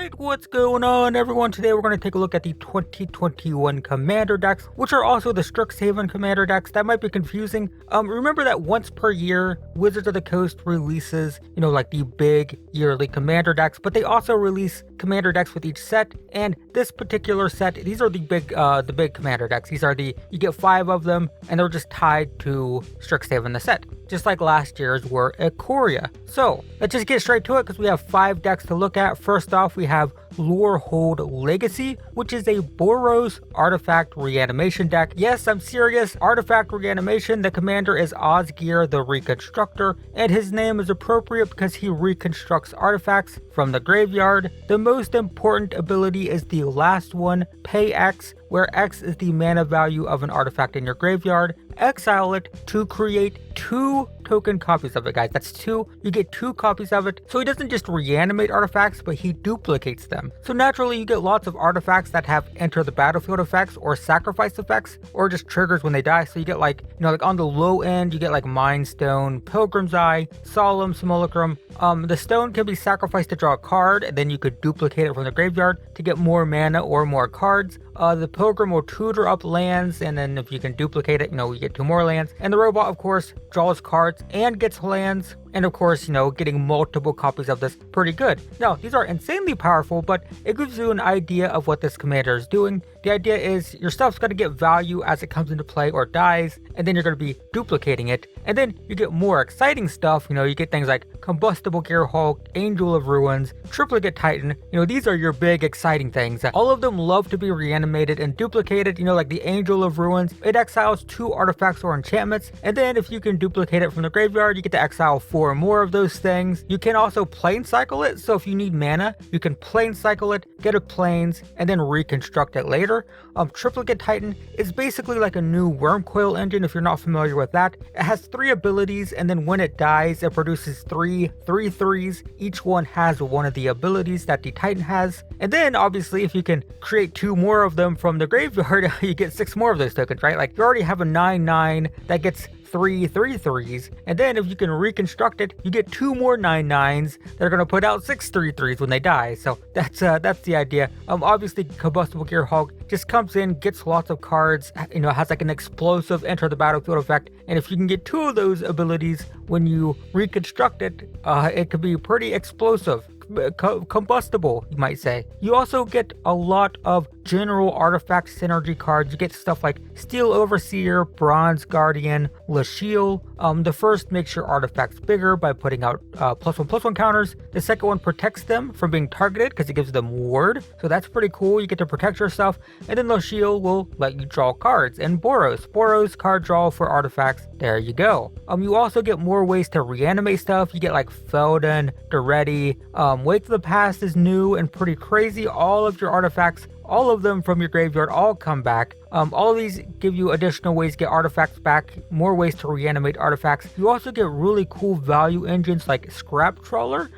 Alright, what's going on everyone? Today we're going to take a look at the 2021 Commander decks, which are also the Strixhaven Commander decks. That might be confusing. Remember that once per year, Wizards of the Coast releases, like the big yearly Commander decks, but they also release Commander decks with each set, and this particular set, these are the big Commander decks. These are you get 5 of them, and they're just tied to Strixhaven the set, just like last year's were Ikoria. So, let's just get straight to it because we have 5 decks to look at. First off, we have Lurehold Legacy, which is a Boros Artifact Reanimation deck. Yes, I'm serious. Artifact Reanimation, the commander is Osgear the Reconstructor, and his name is appropriate because he reconstructs artifacts from the graveyard. The most important ability is the last one, Pay X, where X is the mana value of an artifact in your graveyard. Exile it to create 2 token copies of it, guys. That's 2. You get 2 copies of it. So he doesn't just reanimate artifacts, but he duplicates them. So naturally, you get lots of artifacts that have enter the battlefield effects or sacrifice effects or just triggers when they die. So you get like on the low end, you get like Mind Stone, Pilgrim's Eye, Solemn Simulacrum. The stone can be sacrificed to draw a card, and then you could duplicate it from the graveyard to get more mana or more cards. The Pilgrim will tutor up lands, and then if you can duplicate it, you get 2 more lands. And the robot, of course, draws cards and gets lands. And of course, getting multiple copies of this, pretty good. Now, these are insanely powerful, but it gives you an idea of what this commander is doing. The idea is your stuff's going to get value as it comes into play or dies, and then you're going to be duplicating it. And then you get more exciting stuff. You get things like Combustible Gearhulk, Angel of Ruins, Triplicate Titan. These are your big exciting things. All of them love to be reanimated and duplicated. Like the Angel of Ruins, it exiles 2 artifacts or enchantments, and then if you can duplicate it from the graveyard, you get to exile 4 more of those things. You can also plane cycle it, so if you need mana, you can plane cycle it, get a planes, and then reconstruct it later. Triplicate Titan is basically like a new Wormcoil engine if you're not familiar with that. It has 3 abilities, and then when it dies, it produces 3 3/3s. Each one has one of the abilities that the Titan has. And then obviously if you can create 2 more of them from the graveyard, you get 6 more of those tokens, right? Like you already have a 9/9 that gets 3 3/3s, and then if you can reconstruct it, you get 2 more 9/9s that are going to put out 6 3/3s when they die. So that's the idea. Obviously Combustible Gearhulk just comes in, gets lots of cards, has like an explosive enter the battlefield effect, and if you can get 2 of those abilities when you reconstruct it, it could be pretty explosive. Combustible, you might say. You also get a lot of general artifact synergy cards. You get stuff like Steel Overseer, Bronze Guardian, Lurehold. The first makes your artifacts bigger by putting out +1/+1 counters. The second one protects them from being targeted because it gives them ward, so that's pretty cool. You get to protect yourself. And then Lurehold will let you draw cards. And Boros card draw for artifacts. There you go. You also get more ways to reanimate stuff. You get like Felden, Duretti, Wake to the Past is new and pretty crazy. All of your artifacts, all of them from your graveyard, all come back. All of these give you additional ways to get artifacts back, more ways to reanimate artifacts. You also get really cool value engines like Scrap Trawler.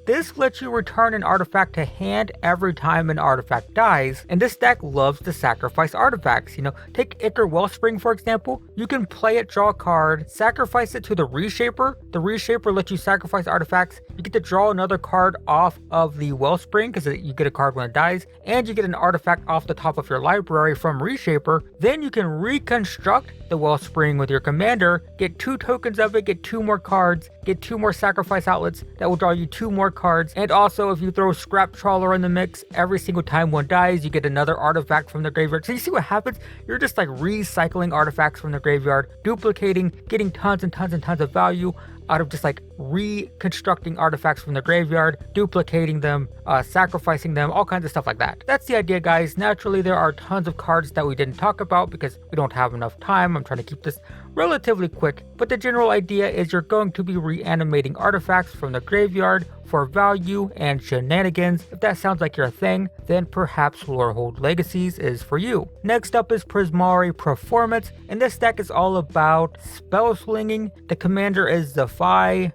This lets you return an artifact to hand every time an artifact dies, and this deck loves to sacrifice artifacts. Take Ichor Wellspring for example. You can play it, draw a card, sacrifice it to the Reshaper. The Reshaper lets you sacrifice artifacts. You get to draw another card off of the Wellspring because you get a card when it dies, and you get an artifact off the top of your library from Reshaper. Then you can reconstruct the Wellspring with your commander, get 2 tokens of it, get 2 more cards, get 2 more sacrifice outlets that will draw you 2 more cards. And also if you throw Scrap Trawler in the mix, every single time one dies, you get another artifact from the graveyard. So you see what happens? You're just like recycling artifacts from the graveyard, duplicating, getting tons and tons and tons of value out of just like reconstructing artifacts from the graveyard, duplicating them, sacrificing them, all kinds of stuff like that. That's the idea, guys. Naturally, there are tons of cards that we didn't talk about because we don't have enough time. I'm trying to keep this relatively quick, but the general idea is you're going to be reanimating artifacts from the graveyard for value and shenanigans. If that sounds like your thing, then perhaps Lorehold Legacies is for you. Next up is Prismari Performance, and this deck is all about spell slinging. The commander is Zaffi,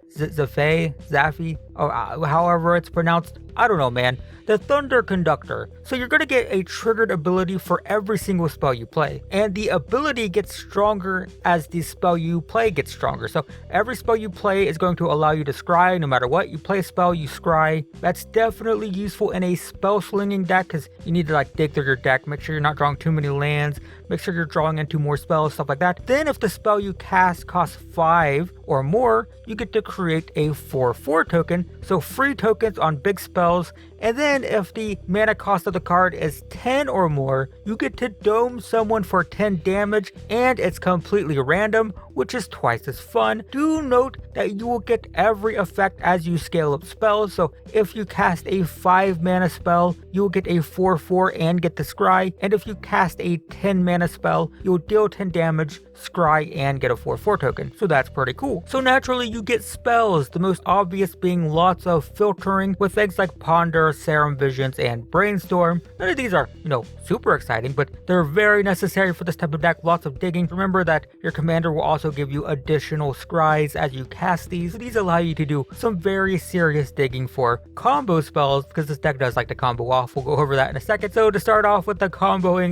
however it's pronounced. I don't know, man. The Thunder Conductor. So you're going to get a triggered ability for every single spell you play. And the ability gets stronger as the spell you play gets stronger. So every spell you play is going to allow you to scry no matter what. You play a spell, you scry. That's definitely useful in a spell slinging deck because you need to like dig through your deck, make sure you're not drawing too many lands, make sure you're drawing into more spells, stuff like that. Then if the spell you cast costs 5 or more, you get to create a 4/4 token. So free tokens on big spells. And then if the mana cost of the card is 10 or more, you get to dome someone for 10 damage, and it's completely random, which is twice as fun. Do note that you will get every effect as you scale up spells. So if you cast a 5 mana spell, you will get a 4/4 and get the scry. And if you cast a 10 mana spell, you'll deal 10 damage, scry, and get a 4/4 token. So that's pretty cool. So naturally you get spells, the most obvious being lots of filtering with things like Ponder, Serum Visions, and Brainstorm. None of these are, super exciting, but they're very necessary for this type of deck. Lots of digging. Remember that your commander will also give you additional scries as you cast these. So these allow you to do some very serious digging for combo spells, because this deck does like to combo off. We'll go over that in a second. So to start off with the comboing,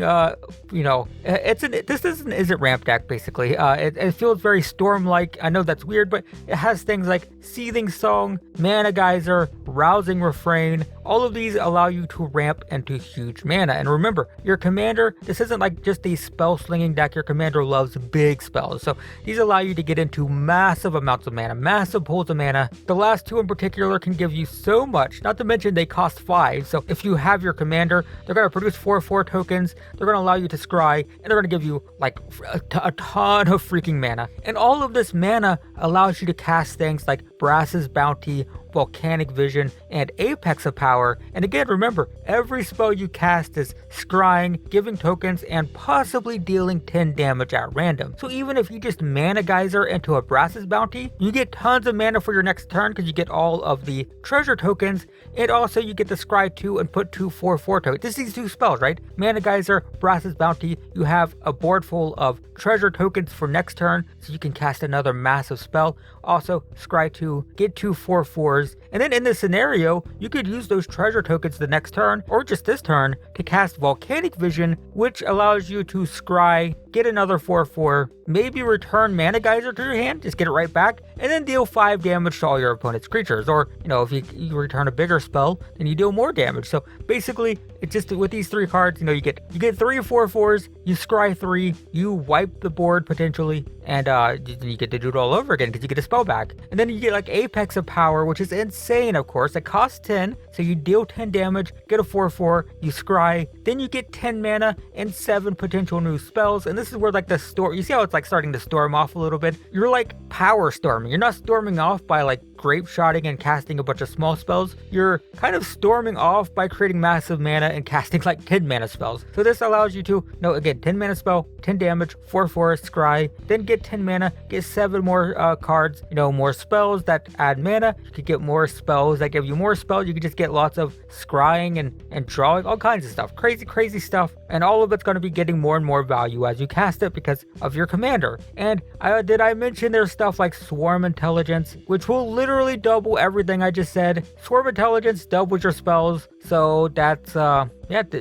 this isn't ramp deck basically. It feels very Storm-like. I know that's weird, but it has things like Seething Song, Mana Geyser, Rousing Refrain. All of these allow you to ramp into huge mana. And remember, your commander, this isn't like just a spell slinging deck. Your commander loves big spells. So these allow you to get into massive amounts of mana, massive pools of mana. The last two in particular can give you so much, not to mention they cost 5. So if you have your commander, they're going to produce 4/4 tokens. They're going to allow you to scry, and they're going to give you like a ton of freaking mana. And all of this mana allows you to cast things like Brass's Bounty, Volcanic Vision, and Apex of Power. And again, remember, every spell you cast is scrying, giving tokens, and possibly dealing 10 damage at random. So even if you just Mana Geyser into a Brass's Bounty, you get tons of mana for your next turn because you get all of the treasure tokens, and also you get to scry 2 and put 2 4/4 tokens. This is 2 spells, right? Mana Geyser, Brass's Bounty, you have a board full of treasure tokens for next turn, so you can cast another massive spell. Also, scry 2, get 2 4/4s, and then in this scenario, you could use those treasure tokens the next turn, or just this turn, to cast Volcanic Vision, which allows you to scry, get another 4/4, maybe return Mana Geyser to your hand, just get it right back, and then deal 5 damage to all your opponent's creatures. Or, if you return a bigger spell, then you deal more damage. So basically, it's just with these 3 cards, you get 3 4/4s, you scry 3, you wipe the board potentially, and you get to do it all over again because you get a spell back. And then you get like Apex of Power, which is insane, of course. It costs 10, so you deal 10 damage, get a 4/4, you scry, then you get 10 mana and 7 potential new spells. And this is where like the storm, you see how it's like starting to storm off a little bit? You're like power storming. You're not storming off by like grape shotting and casting a bunch of small spells. You're kind of storming off by creating massive mana and casting like 10 mana spells. So this allows you to, again, 10 mana spell, 10 damage, 4/4, scry, then get 10 mana, get 7 more cards, more spells that add mana. You could get more spells that give you more spells. You could just get lots of scrying and drawing, all kinds of stuff. Crazy stuff. And all of it's going to be getting more and more value as you cast it because of your commander. And did I mention there's stuff like Swarm Intelligence, which will literally double everything I just said. Swarm Intelligence doubles your spells. So that's,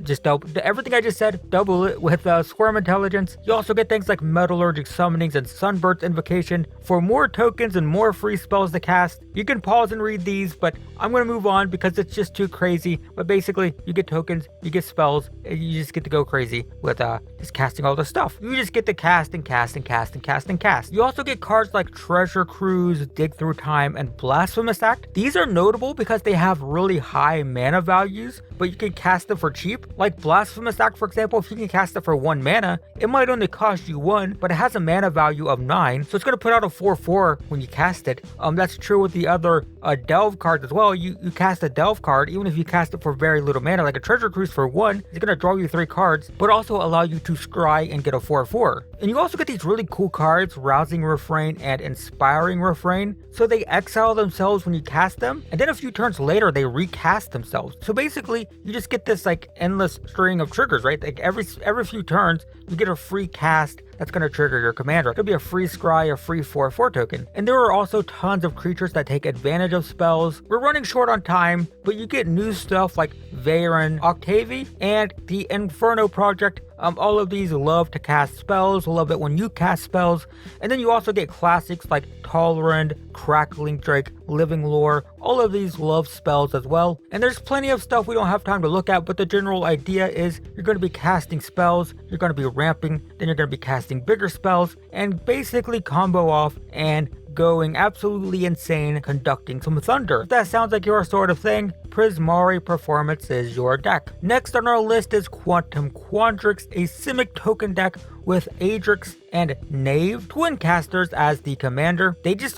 just double everything I just said, double it with Swarm Intelligence. You also get things like Metallurgic Summonings and Sunburst Invocation for more tokens and more free spells to cast. You can pause and read these, but I'm going to move on because it's just too crazy. But basically, you get tokens, you get spells, and you just get to go crazy with just casting all this stuff. You just get to cast and cast and cast and cast and cast. You also get cards like Treasure Cruise, Dig Through Time, and Blasphemous Act. These are notable because they have really high mana values, but you can cast them for cheap. Like Blasphemous Act, for example, if you can cast it for 1 mana, it might only cost you 1, but it has a mana value of 9, so it's going to put out a 4/4 when you cast it. That's true with the other Delve cards as well. You cast a Delve card, even if you cast it for very little mana, like a Treasure Cruise for 1, it's going to draw you 3 cards, but also allow you to scry and get a 4/4. And you also get these really cool cards, Rousing Refrain and Inspiring Refrain. So they exile themselves when you cast them, and then a few turns later they recast themselves. So basically, you just get this like endless string of triggers, right? Like every few turns, you get a free cast that's going to trigger your commander. It could be a free scry, a free 4/4 token. And there are also tons of creatures that take advantage of spells. We're running short on time, but you get new stuff like Veyron Octavie and the Inferno Project. All of these love to cast spells, love it when you cast spells. And then you also get classics like Tolerant, Crackling Drake, Living Lore. All of these love spells as well. And there's plenty of stuff we don't have time to look at, but the general idea is you're going to be casting spells, you're going to be ramping, then you're going to be casting bigger spells, and basically combo off and going absolutely insane conducting some thunder. If that sounds like your sort of thing, Prismari Performance is your deck. Next on our list is Quandrix, a Simic token deck with Adrix and Knave, twin casters as the commander.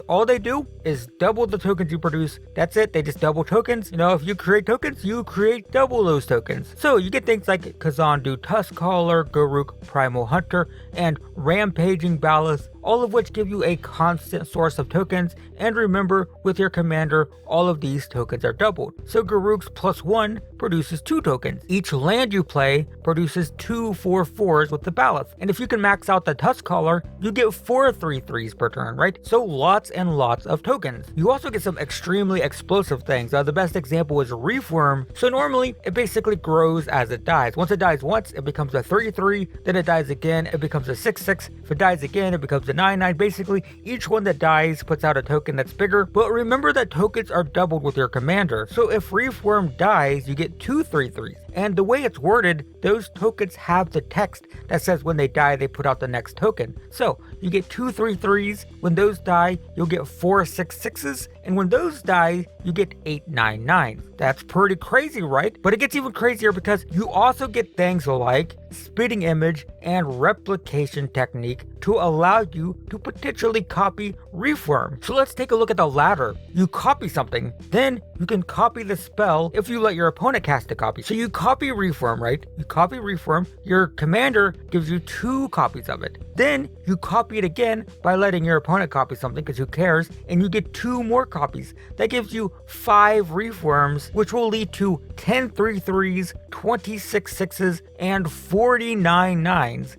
All they do is double the tokens you produce. That's it, they just double tokens. You know, if you create tokens, you create double those tokens. So you get things like Kazandu Tuskcaller, Garruk Primal Hunter, and Rampaging Ballast, all of which give you a constant source of tokens. And remember, with your commander, all of these tokens are doubled. So Garruk's +1 produces 2 tokens. Each land you play produces 2 4/4s with the ballast. And if you can max out the Tuskcaller, you get 4 3/3s per turn, right? So lots and lots of tokens. You also get some extremely explosive things. The best example is Reefworm. So normally, it basically grows as it dies. Once it dies once, it becomes a 3/3, then it dies again, it becomes a 6/6. If it dies again, it becomes a 9/9. Basically, each one that dies puts out a token that's bigger, but remember that tokens are doubled with your commander. So if Reefworm dies, you get 2 3/3s. And the way it's worded, those tokens have the text that says when they die, they put out the next token. So you get 2 3/3s. When those die, you'll get 4 6/6s. And when those die, you get 8 9/9s. That's pretty crazy, right? But it gets even crazier because you also get things like Spitting Image and Replication Technique to allow you to potentially copy Reefworm. So let's take a look at the latter. You copy something, then you can copy the spell if you let your opponent cast a copy. So you copy Reefworm, right? You copy Reefworm, your commander gives you 2 copies of it. Then you copy it again by letting your opponent copy something, because who cares, and you get 2 more copies. That gives you 5 Reefworms, which will lead to 10 3/3s, 26 6s, and 49 9s.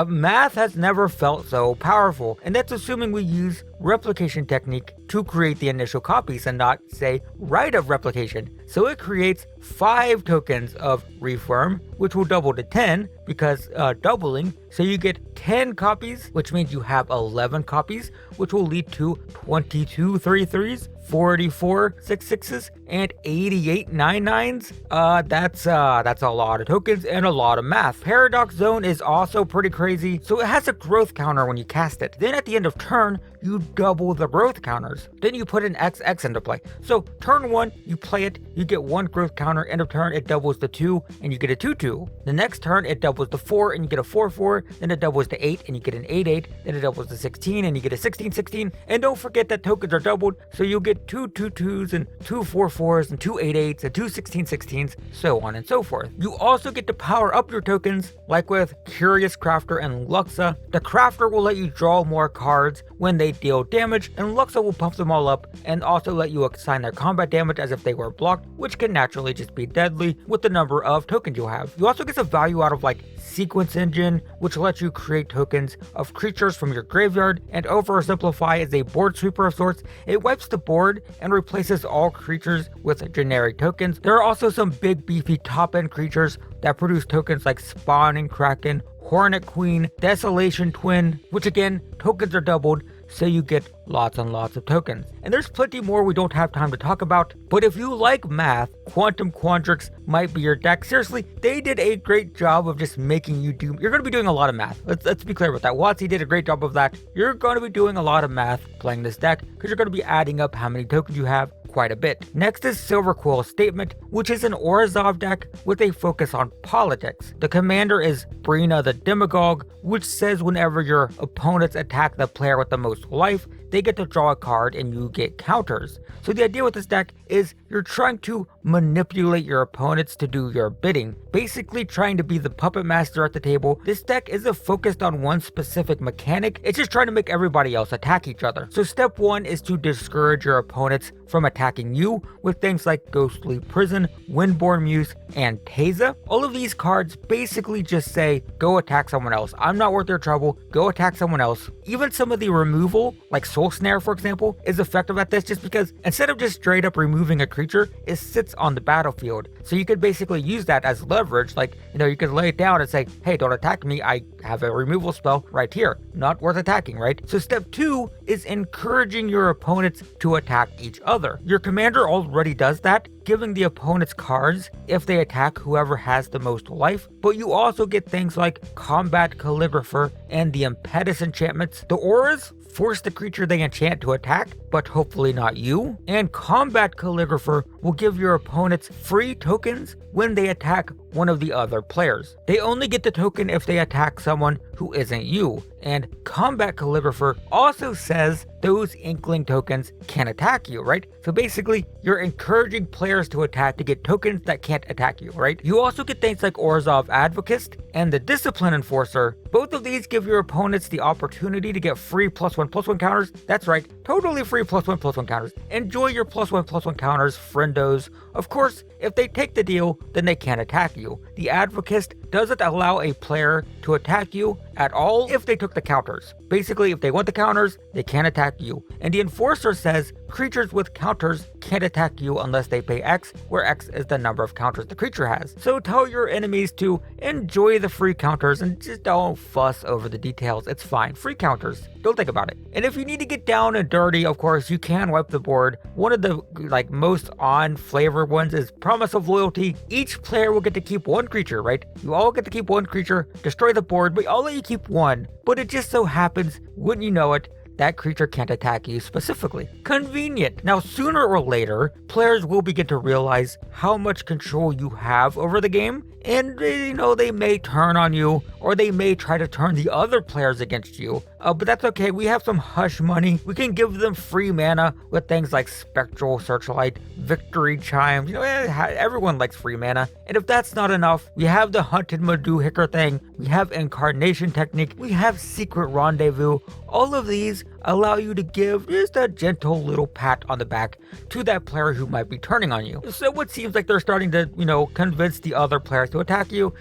Math has never felt so powerful, and that's assuming we use replication technique to create the initial copies and not, say, right of replication. So it creates 5 tokens of Reefworm, which will double to 10 because doubling. So you get 10 copies, which means you have 11 copies, which will lead to 22 3/3s, 44 6/6s, and 88 9/9s. That's a lot of tokens and a lot of math. Paradox Zone is also pretty crazy, so it has a growth counter when you cast it. Then at the end of turn, you double the growth counters. Then you put an XX into play. So turn 1, you play it, you get 1 growth counter. End of turn, it doubles to 2, and you get a 2/2. The next turn, it doubles to 4, and you get a 4/4. Then it doubles to 8, and you get an 8/8. Then it doubles to 16, and you get a 16/16. And don't forget that tokens are doubled, so you'll get 2 2/2s, and 2 4/4s, and 2 8/8s, and 2 16/16s, so on and so forth. You also get to power up your tokens, like with Curious Crafter and Luxa. The Crafter will let you draw more cards when they deal damage, and Luxa will pump them all up and also let you assign their combat damage as if they were blocked, which can naturally just be deadly with the number of tokens you'll have. You also get some value out of like Sequence Engine, which lets you create tokens of creatures from your graveyard, and Oversimplify is a board sweeper of sorts. It wipes the board and replaces all creatures with generic tokens. There are also some big beefy top end creatures that produce tokens like Spawning Kraken, Hornet Queen, Desolation Twin, which again, tokens are doubled, so you get lots and lots of tokens. And there's plenty more we don't have time to talk about, but if you like math, Quandrix might be your deck. Seriously, they did a great job of just making you do, you're going to be doing a lot of math. Let's be clear with that. WotC did a great job of that. You're going to be doing a lot of math playing this deck, because you're going to be adding up how many tokens you have quite a bit. Next is Silverquill Statement, which is an Orzhov deck with a focus on politics. The commander is Brina the Demagogue, which says whenever your opponents attack the player with the most life, they get to draw a card and you get counters. So the idea with this deck is you're trying to manipulate your opponents to do your bidding, basically trying to be the puppet master at the table. This deck isn't focused on one specific mechanic, it's just trying to make everybody else attack each other. So step 1 is to discourage your opponents from attacking you with things like Ghostly Prison, Windborn Muse, and Teza. All of these cards basically just say, go attack someone else. I'm not worth your trouble, go attack someone else. Even some of the removal, like Soul Snare for example, is effective at this just because instead of just straight up removing a creature, it sits on the battlefield. So you could basically use that as leverage, like, you could lay it down and say, hey, don't attack me, I have a removal spell right here. Not worth attacking, right? So step 2 is encouraging your opponents to attack each other. Your commander already does that, giving the opponents cards if they attack whoever has the most life, but you also get things like Combat Calligrapher and the Impetus enchantments. The auras force the creature they enchant to attack, but hopefully not you. And Combat Calligrapher will give your opponents free tokens when they attack one of the other players. They only get the token if they attack someone who isn't you. And Combat Calligrapher also says those Inkling tokens can attack you, right? So basically, you're encouraging players to attack to get tokens that can't attack you, right? You also get things like Orzhov Advocist and the Discipline Enforcer. Both of these give your opponents the opportunity to get free +1/+1 counters. That's right, totally free +1/+1 counters. Enjoy your +1/+1 counters, friendos. Of course, if they take the deal, then they can't attack you. The Advocist doesn't allow a player to attack you at all if they took the counters. Basically, if they want the counters, they can't attack you. And the Enforcer says creatures with counters can't attack you unless they pay X, where X is the number of counters the creature has. So tell your enemies to enjoy the free counters and just don't fuss over the details. It's fine. Free counters. Don't think about it. And if you need to get down and dirty, of course, you can wipe the board. One of the most on flavor ones is Promise of Loyalty. Each player will get to keep one creature, right? You all get to keep one creature, destroy the board, but I'll let you keep one. But it just so happens, wouldn't you know it, that creature can't attack you specifically. Convenient. Now, sooner or later, players will begin to realize how much control you have over the game, and they may turn on you, or they may try to turn the other players against you. But that's okay, we have some hush money. We can give them free mana with things like Spectral Searchlight, Victory Chimes. Everyone likes free mana. And if that's not enough, we have the Hunted Madu Hicker thing, we have Incarnation Technique, we have Secret Rendezvous. All of these allow you to give just a gentle little pat on the back to that player who might be turning on you. So it seems like they're starting to, convince the other players to attack you.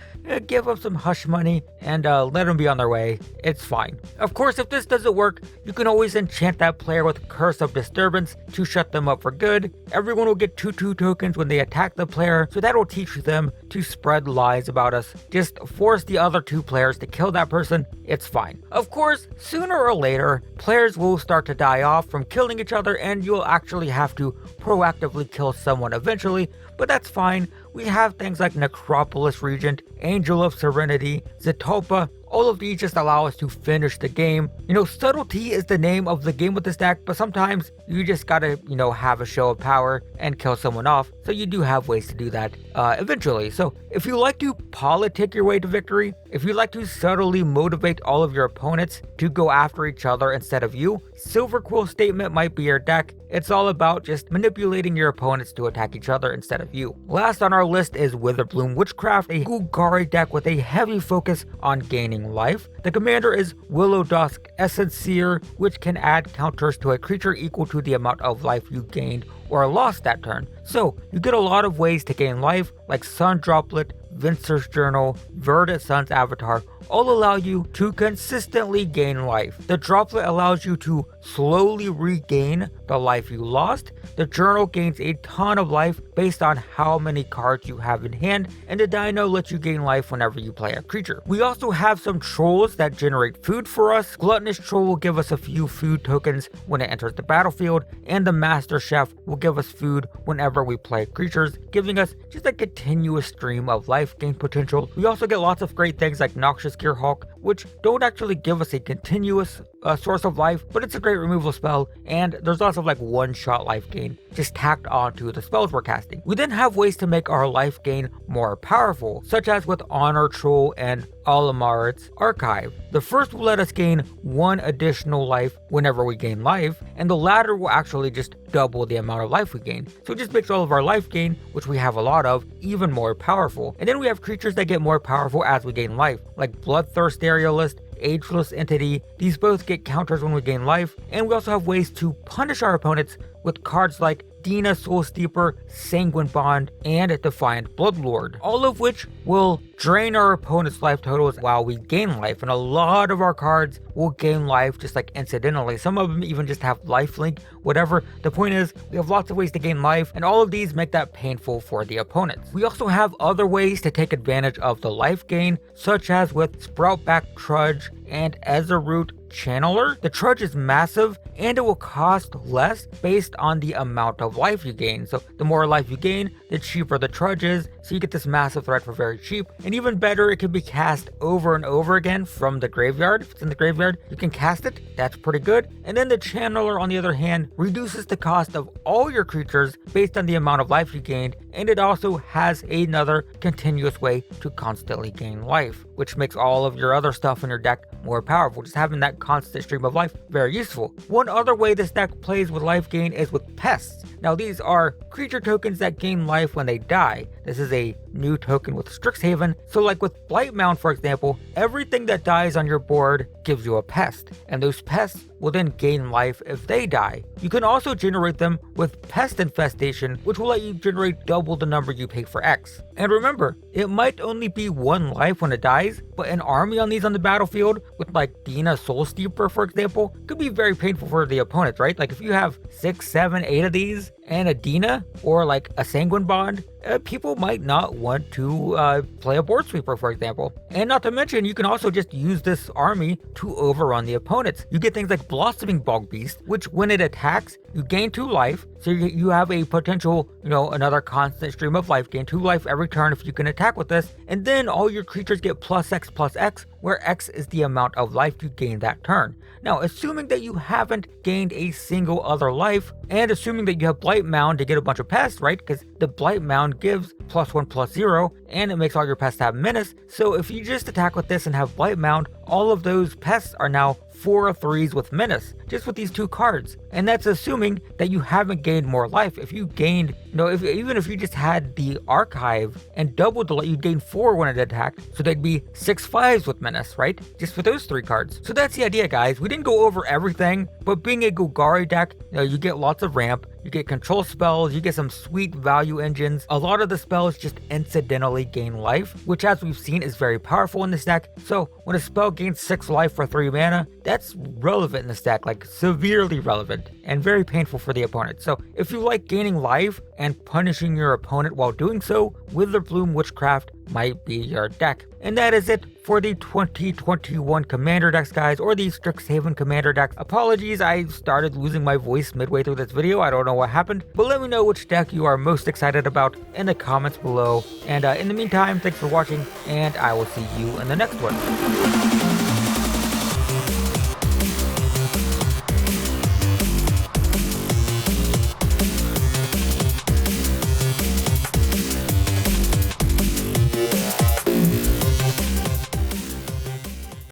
Give them some hush money and let them be on their way. It's fine. Of course, if this doesn't work, you can always enchant that player with Curse of Disturbance to shut them up for good. Everyone will get 2/2 tokens when they attack the player, so that will teach them to spread lies about us. Just force the other 2 players to kill that person. It's fine. Of course, sooner or later, players will start to die off from killing each other, and you'll actually have to proactively kill someone eventually, but that's fine. We have things like Necropolis Regent, Angel of Serenity, Zetalpa. All of these just allow us to finish the game. Subtlety is the name of the game with this deck, but sometimes you just gotta, have a show of power and kill someone off. So you do have ways to do that eventually. So if you like to politic your way to victory, if you like to subtly motivate all of your opponents to go after each other instead of you, Silverquill Statement might be your deck. It's all about just manipulating your opponents to attack each other instead of you. Last on our list is Witherbloom Witchcraft, a Golgari deck with a heavy focus on gaining life. The commander is Willow Dusk Essenseer, which can add counters to a creature equal to the amount of life you gained or lost that turn. So you get a lot of ways to gain life, like Sun Droplet, Vincer's Journal, Verdant Sun's Avatar, all allow you to consistently gain life. The Droplet allows you to slowly regain the life you lost. The Journal gains a ton of life based on how many cards you have in hand, and the Dino lets you gain life whenever you play a creature. We also have some trolls that generate food for us. Gluttonous Troll will give us a few food tokens when it enters the battlefield, and the Master Chef will give us food whenever we play creatures, giving us just a continuous stream of life gain potential. We also get lots of great things like Noxious Gearhawk, which don't actually give us a continuous source of life, but it's a great removal spell, and there's also like one-shot life gain just tacked onto the spells we're casting. We then have ways to make our life gain more powerful, such as with Honor Troll and Alamarit's Archive. The first will let us gain 1 additional life whenever we gain life, and the latter will actually just double the amount of life we gain. So it just makes all of our life gain, which we have a lot of, even more powerful. And then we have creatures that get more powerful as we gain life, like Bloodthirst Aerialist, Ageless Entity. These both get counters when we gain life, and we also have ways to punish our opponents with cards like Dina Soul Steeper, Sanguine Bond, and Defiant Bloodlord, all of which will drain our opponent's life totals while we gain life. And a lot of our cards will gain life just like incidentally. Some of them even just have lifelink, whatever. The point is, we have lots of ways to gain life, and all of these make that painful for the opponents. We also have other ways to take advantage of the life gain, such as with Sproutback Trudge and Ezerroot Channeler. The Trudge is massive, and it will cost less based on the amount of life you gain. So the more life you gain, the cheaper the Trudge is, so you get this massive threat for very cheap. And even better, it can be cast over and over again from the graveyard. If it's in the graveyard, you can cast it. That's pretty good. And then the Channeler, on the other hand, reduces the cost of all your creatures based on the amount of life you gained, and it also has another continuous way to constantly gain life, which makes all of your other stuff in your deck more powerful. Just having that constant stream of life, very useful. One other way this deck plays with life gain is with pests. Now these are creature tokens that gain life when they die. This is a new token with Strixhaven. So like with Blightmound, for example, everything that dies on your board gives you a pest, and those pests will then gain life if they die. You can also generate them with Pest Infestation, which will let you generate double the number you pay for X. And remember, it might only be 1 life when it dies, but an army on these on the battlefield with like Dina Soul Steeper, for example, could be very painful for the opponent, right? Like if you have 6, 7, 8 of these and a Dina or like a Sanguine Bond, people might not want to play a board sweeper, for example. And not to mention, you can also just use this army to overrun the opponents. You get things like Blossoming Bog Beast, which when it attacks, you gain 2 life. So you have a potential, another constant stream of life, gain 2 life every turn if you can attack with this. And then all your creatures get +X, where X is the amount of life you gain that turn. Now, assuming that you haven't gained a single other life, and assuming that you have Blightmound to get a bunch of pests, right? Because the Blightmound gives +1/+0, and it makes all your pests have menace. So if you just attack with this and have Blightmound, all of those pests are now 4 3s with menace, just with these 2 cards. And that's assuming that you haven't gained more life. If you gained, even if you just had the Archive and doubled the life, you'd gain 4 when it attacked, so they'd be 6 5s with menace, right? Just with those 3 cards. So that's the idea, guys. We didn't go over everything, but being a Golgari deck, you get lots of ramp, you get control spells, you get some sweet value engines. A lot of the spells just incidentally gain life, which as we've seen is very powerful in this deck. So when a spell gains 6 life for 3 mana, that's relevant in this deck, like severely relevant, and very painful for the opponent. So if you like gaining life and punishing your opponent while doing so, Witherbloom Witchcraft might be your deck. And that is it for the 2021 Commander decks, guys, or the Strixhaven Commander decks. Apologies, I started losing my voice midway through this video. I don't know what happened, but let me know which deck you are most excited about in the comments below. And in the meantime, thanks for watching, and I will see you in the next one.